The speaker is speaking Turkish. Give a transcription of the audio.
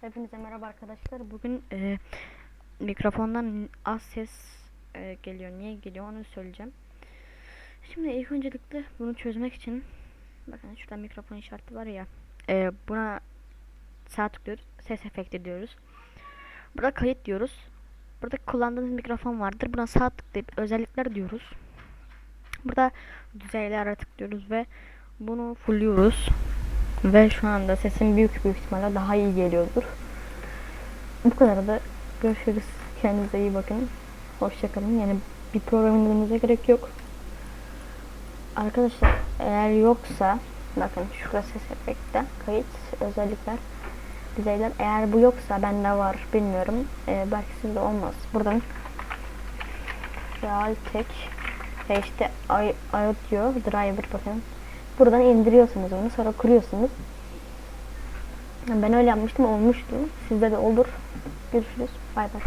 Hepinize merhaba arkadaşlar. Bugün mikrofondan az ses geliyor. Niye geliyor onu söyleyeceğim. Şimdi ilk öncelikle bunu çözmek için bakın şurada mikrofon işareti var ya. Buna sağ tıklıyoruz. Ses efekti diyoruz. Burada kayıt diyoruz. Burada kullandığınız mikrofon vardır. Buna sağ tıklayıp özellikler diyoruz. Burada düzeylere tıklıyoruz ve bunu fullüyoruz. Ve şu anda sesim büyük ihtimalle daha iyi geliyordur. Bu kadar da görüşürüz. Kendinize iyi bakın. Hoşçakalın. Yani bir program indirmenize gerek yok. Arkadaşlar eğer yoksa bakın şurada ses efekti, kayıt, özellikler, düzeyler. Eğer bu yoksa bende var bilmiyorum. Belki sizde olmaz. Buradan Realtek işte Audio Driver bakın. Buradan indiriyorsunuz onu. Sonra kuruyorsunuz. Ben öyle yapmıştım, olmuştu. Sizde de olur. Görüşürüz. Bay bay.